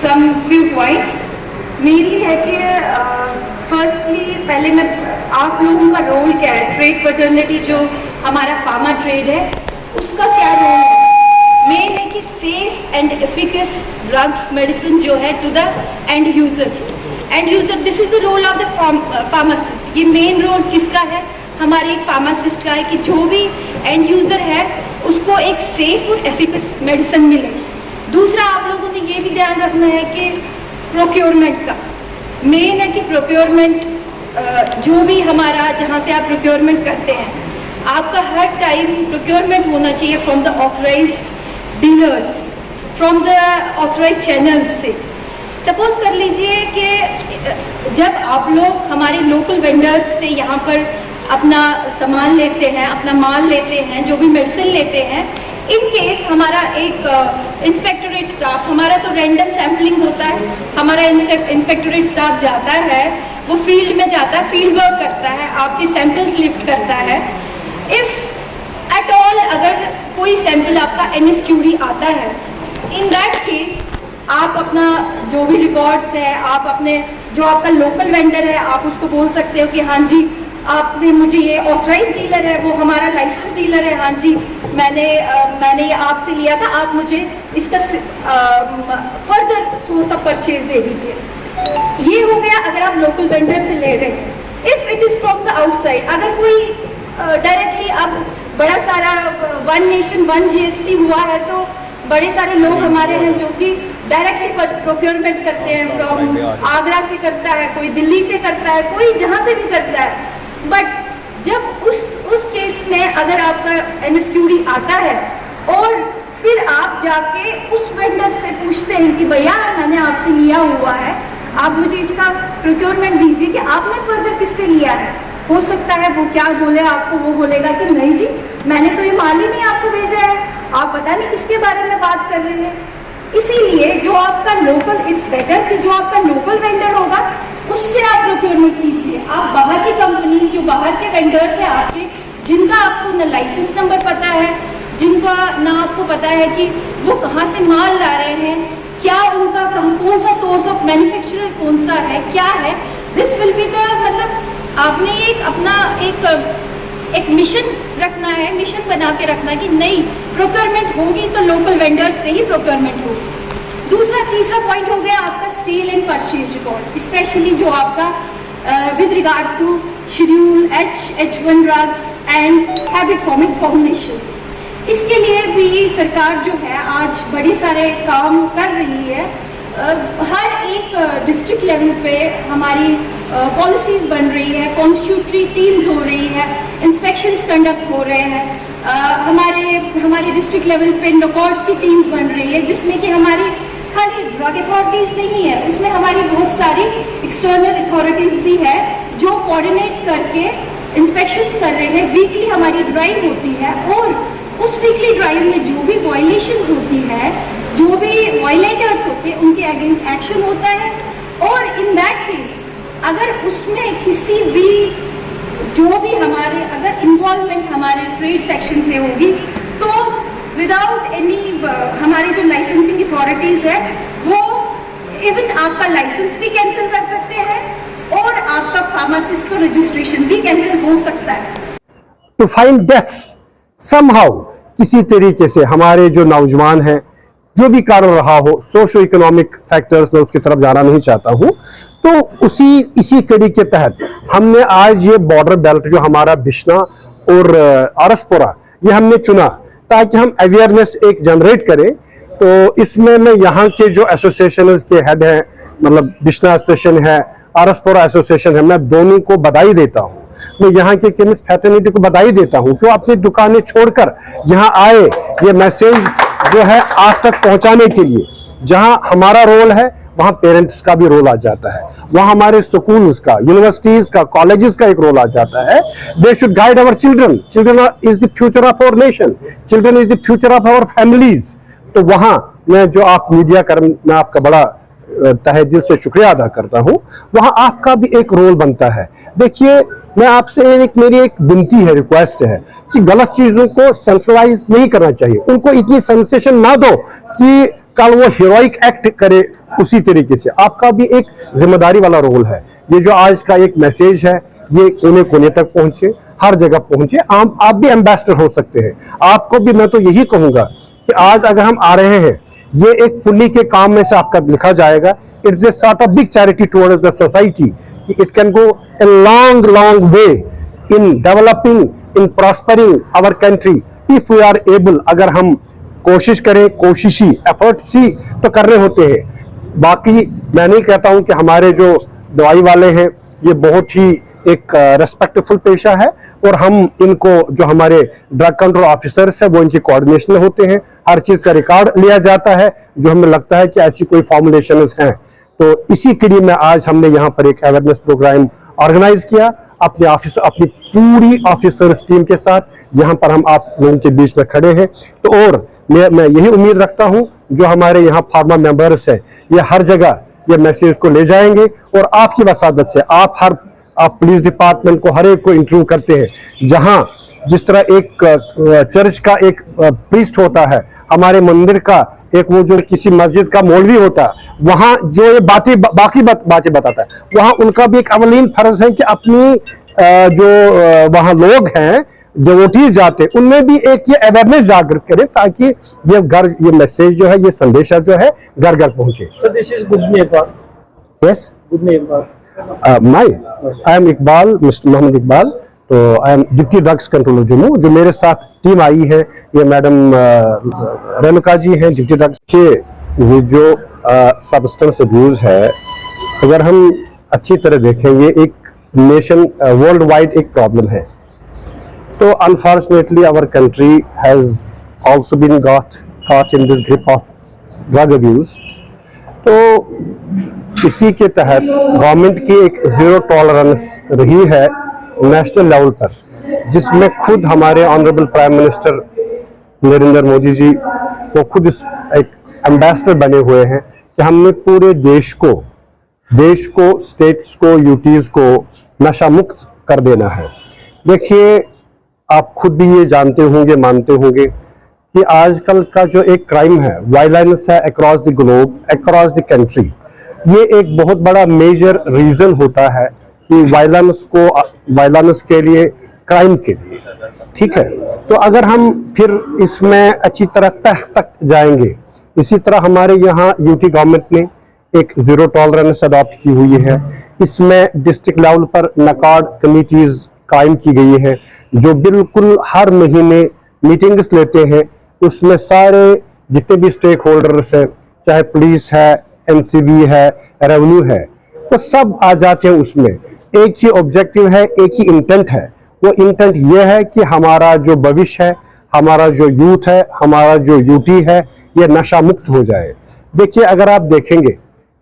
some few points. मेरी है कि फर्स्टली पहले मैं आप लोगों का रोल क्या है, ट्रेड फर्टर्निटी जो हमारा फार्मा ट्रेड है उसका क्या रोल है। मेन है कि safe and efficacious drugs medicine जो है to the end user, this is the role of the pharmacist. ये मेन रोल किसका है, हमारे एक फार्मासिस्ट का है कि जो भी एंड यूजर है उसको एक सेफ और एफिकेस मेडिसिन मिले। दूसरा आप लोगों ने ये भी ध्यान रखना है कि प्रोक्योरमेंट का मेन है कि प्रोक्योरमेंट जो भी हमारा जहाँ से आप प्रोक्योरमेंट करते हैं आपका हर टाइम प्रोक्योरमेंट होना चाहिए from the authorised dealers, from the authorised channels से। सपोज कर लीजिए कि जब आप लोग हमारे लोकल वेंडर्स से यहाँ पर अपना सामान लेते हैं, अपना माल लेते हैं, जो भी मेडिसिन लेते हैं, इन केस हमारा एक इंस्पेक्टोरेट स्टाफ, हमारा तो रैंडम सैम्पलिंग होता है, हमारा इंस्पेक्टोरेट स्टाफ जाता है, वो फील्ड में जाता है, फील्ड वर्क करता है, आपके सैंपल्स लिफ्ट करता है। इफ़ एट ऑल अगर कोई सैंपल आपका NSQD आता है, इन दैट केस आप अपना जो भी रिकॉर्ड्स है, आप अपने जो आपका लोकल वेंडर है आप उसको बोल सकते हो कि हाँ जी आपने मुझे ये ऑथराइज डीलर है, वो हमारा लाइसेंस डीलर है, हाँ जी मैंने ये आपसे लिया था, आप मुझे इसका फर्दर सोर्स ऑफ परचेज दे दीजिए। ये हो गया अगर आप लोकल वेंडर से ले रहे हैं। If it is from the outside, अगर कोई डायरेक्टली अब बड़ा सारा वन नेशन वन GST हुआ है तो बड़े सारे लोग हमारे हैं जो कि डायरेक्टली प्रोक्योरमेंट करते हैं, फ्रॉम आगरा से करता है, कोई दिल्ली से करता है, कोई जहाँ से भी करता है। बट जब उस केस में अगर आपका NSQD आता है और फिर आप जाके उस वेंडर से पूछते हैं कि भैया मैंने आपसे लिया हुआ है, आप मुझे इसका प्रोक्योरमेंट दीजिए कि आपने फर्दर किससे लिया है। हो सकता है वो क्या बोले आपको, वो बोलेगा कि नहीं जी मैंने तो ये माल ही नहीं आपको भेजा है, आप पता नहीं किसके बारे में बात कर रहे हैं। इसीलिए जो आपका लोकल, इट्स बेटर कि जो आपका लोकल वेंडर होगा उससे आप प्रोक्योरमेंट कीजिए। आप बाहर की कंपनी, जो बाहर के वेंडर्स हैं आपके, जिनका आपको न लाइसेंस नंबर पता है, जिनका ना आपको पता है कि वो कहाँ से माल ला रहे हैं, क्या उनका कौन सा सोर्स ऑफ मैन्युफैक्चरर कौन सा है, क्या है, दिस विल बी द मतलब आपने एक अपना एक मिशन रखना है, मिशन बना के रखना कि नहीं प्रोक्योरमेंट होगी तो लोकल वेंडर्स से ही प्रोक्योरमेंट होगी। तीसरा पॉइंट हो गया आपका sale and purchase record, specially जो आपका with regard to schedule H1 drugs and habit forming formulations. इसके लिए भी सरकार जो है आज बड़े सारे काम कर रही है। हर एक डिस्ट्रिक्ट लेवल पे हमारी पॉलिसीज बन रही है, कॉन्स्टिट्यूटरी टीम्स हो रही है, इंस्पेक्शंस कंडक्ट हो रहे हैं। हमारे डिस्ट्रिक्ट लेवल पे नॉकआउट्स की टीम्स बन रही है, जिसमें कि हमारी खाली ड्रग अथॉरिटीज़ नहीं है, उसमें हमारी बहुत सारी एक्सटर्नल अथॉरिटीज़ भी है जो कोऑर्डिनेट करके इंस्पेक्शंस कर रहे हैं। वीकली हमारी ड्राइव होती है और उस वीकली ड्राइव में जो भी वायलेशंस होती है, जो भी वायलेटर्स होते हैं, उनके अगेंस्ट एक्शन होता है। और इन दैट केस अगर उसमें किसी भी जो भी हमारे अगर इन्वॉल्वमेंट हमारे ट्रेड सेक्शन से होगी तो विदाउट एनी हमारी जो लाइसेंसिंग अथॉरिटीज़ है वो इवन आपका लाइसेंस भी कैंसिल कर सकते हैं और आपका फार्मासिस्ट को रजिस्ट्रेशन भी कैंसिल हो सकता है। टू फाइंड डेथ्स समहाउ, किसी तरीके से हमारे जो नौजवान हैं, जो भी कारण रहा हो, सोशो इकोनॉमिक फैक्टर्स, मैं उसकी तरफ जाना नहीं चाहता हूं, तो इसी कड़ी के तहत हमने आज ये बॉर्डर बेल्ट जो हमारा बिश्ना और आरसपुरा, ये हमने चुना ताकि हम अवेयरनेस एक जनरेट करें। तो इसमें मैं यहाँ के जो एसोसिएशन के हेड हैं, मतलब बिश्ना एसोसिएशन है, आरसपुरा एसोसिएशन है, मैं दोनों को बधाई देता हूँ। मैं यहाँ के केमिस्ट फैटर्निटी को बधाई देता हूँ कि अपनी दुकानें छोड़कर यहाँ आए, ये मैसेज जो है आप तक पहुँचाने के लिए। जहाँ हमारा रोल है वहाँ पेरेंट्स का भी रोल आ जाता है, वहाँ हमारे स्कूल्स का, यूनिवर्सिटीज का, कॉलेजेस का एक रोल आ जाता है। They should guide our children, children is the future of our nation, children is the future of our families. तो वहाँ मैं जो आप मीडिया कर्मी, मैं आपका बड़ा तहे दिल से शुक्रिया अदा करता हूँ, वहाँ आपका भी एक रोल बनता है। देखिए मैं आपसे मेरी एक विनती है, रिक्वेस्ट है कि गलत चीजों को सेंसराइज नहीं करना चाहिए, उनको इतनी सेंसेशन ना दो कि कल वो हीरोइक एक्ट करे उसी तरीके से। आपका भी एक जिम्मेदारी वाला रोल है। ये जो आज का एक मैसेज है ये कोने कोने तक पहुंचे, हर जगह पहुंचे। आप भी एम्बेसडर हो सकते हैं। आपको भी मैं तो यही कहूंगा कि आज अगर हम आ रहे हैं, ये एक पुण्य के काम में से आपका लिखा जाएगा। It's a sort of big charity towards the society. It can go a long long way in developing, in prospering our country if we are able. अगर हम कोशिश करें, कोशिशी एफर्ट्स ही तो कर रहे होते हैं। बाकी मैं नहीं कहता हूं कि हमारे जो दवाई वाले हैं ये बहुत ही एक रेस्पेक्टफुल पेशा है, और हम इनको जो हमारे ड्रग कंट्रोल ऑफिसर्स है वो इनकी कोऑर्डिनेशन में होते हैं। हर चीज का रिकॉर्ड लिया जाता है जो हमें लगता है कि ऐसी कोई फॉर्मुलेशंस हैं। तो इसी कड़ी में आज हमने यहाँ पर एक अवेयरनेस प्रोग्राम ऑर्गेनाइज किया अपने ऑफिस, अपनी पूरी ऑफिसर्स टीम के साथ। यहाँ पर हम आप लोगों के बीच में खड़े हैं। तो और मैं यही उम्मीद रखता हूँ जो हमारे यहाँ फार्मा मेंबर्स है ये हर जगह ये मैसेज को ले जाएंगे, और आपकी वसादत से आप पुलिस डिपार्टमेंट को हर एक को इंटरव्यू करते हैं। जहां जिस तरह एक चर्च का एक प्रीस्ट होता है, हमारे मंदिर का एक वो जो किसी मस्जिद का मौलवी होता है, वहां जो ये बाकी बातें बताता है, वहां उनका भी एक अवलीन फर्ज है कि अपनी जो वहां लोग हैं डिवोटीज जाते हैं उनमें भी एक ये अवेयरनेस जागृत करें, ताकि ये मैसेज जो है, ये संदेशा जो है घर घर पहुंचे। So this is good neighbor. Yes, Good neighbor. I am Iqbal, mister Mohammad Iqbal. तो I am deputy drugs controller Jammu. जो मेरे साथ टीम आई है ये मैडम रेणुका जी हैं, डिप्टी ड्रग्स के। ये जो सब्सटेंस अब्यूज है, अगर हम अच्छी तरह देखें, ये एक नेशन वर्ल्ड वाइड एक प्रॉब्लम है। तो unfortunately our country has also been caught in this grip of drug abuse। तो इसी के तहत गवर्नमेंट की एक जीरो टॉलरेंस रही है नेशनल लेवल पर, जिसमें खुद हमारे honourable prime minister Narendra Modi ji वो खुद एक एम्बेसडर बने हुए हैं कि हमने पूरे देश को, स्टेट्स को, यूटीज को नशा मुक्त कर देना है। देखिए, आप खुद भी ये जानते होंगे, मानते होंगे कि आजकल का जो एक क्राइम है, वायलेंस है across the globe, across the country, ये एक बहुत बड़ा मेजर रीजन होता है कि वायलेंस के लिए, क्राइम के लिए। ठीक है, तो अगर हम फिर इसमें अच्छी तरह तह तक जाएंगे, इसी तरह हमारे यहाँ यूटी गवर्नमेंट ने एक जीरो टॉलरेंस अडॉप्ट की हुई है। इसमें डिस्ट्रिक्ट लेवल पर नकार्ड कमिटीज कायम की गई है जो बिल्कुल हर महीने मीटिंग्स लेते हैं। उसमें सारे जितने भी स्टेक होल्डर्स हैं, चाहे पुलिस है, एनसीबी है, रेवेन्यू है, वो सब आ जाते हैं उसमें। एक ही ऑब्जेक्टिव है, एक ही इंटेंट है। वो इंटेंट ये है कि हमारा जो भविष्य है, हमारा जो यूथ है, हमारा जो यूटी है, ये नशा मुक्त हो जाए। देखिए, अगर आप देखेंगे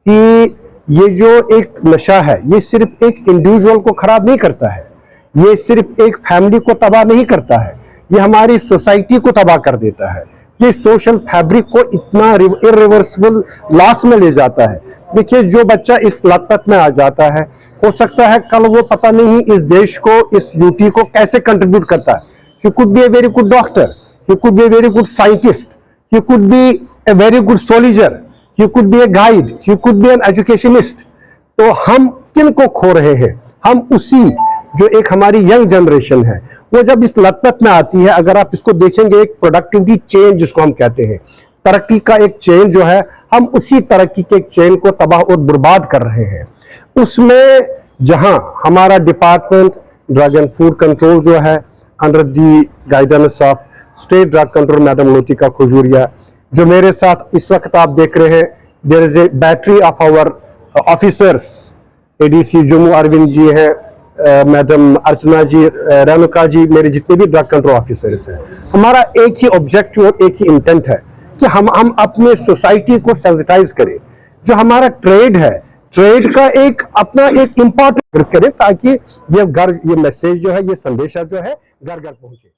कि ये जो एक नशा है, ये सिर्फ एक इंडिविजुअल को खराब नहीं करता है, ये सिर्फ एक फैमिली को तबाह नहीं करता है, ये हमारी सोसाइटी को तबाह कर देता है। ये सोशल फैब्रिक को इतना इरिवर्सिबल लॉस में ले जाता है। देखिए, जो बच्चा इस लत में आ जाता है, हो सकता है कल वो पता नहीं इस देश को, इस यूटी को कैसे कंट्रीब्यूट करता है। He could be a very good doctor, he could be a very good scientist, he could be a very good soldier, he could be a guide, he could be an educationist। तो हम किन को खो रहे हैं? हम उसी जो एक हमारी यंग जनरेशन है, वो जब इस लत में आती है, अगर आप इसको देखेंगे, एक प्रोडक्टिविटी चेन जिसको हम कहते हैं, तरक्की का एक चेन जो है, हम उसी तरक्की के एक चेन को तबाह और बर्बाद कर रहे हैं। उसमें जहां हमारा department drug and food control जो है, under the guidance of state drug control madam Latika Khajuria, जो मेरे साथ इस वक्त आप देख रहे हैं, there is a battery of our officers, ADC Jammu Arvind ji हैं, मैडम अर्चना जी, रेणुका जी, मेरे जितने भी ड्रग कंट्रोल ऑफिसर्स हैं। हमारा एक ही ऑब्जेक्टिव और एक ही इंटेंट है कि हम अपने सोसाइटी को सेंसिटाइज करें। जो हमारा ट्रेड है, ट्रेड का एक अपना एक इम्पोर्टेंट करें, ताकि ये मैसेज जो है, ये संदेशा जो है घर घर पहुंचे।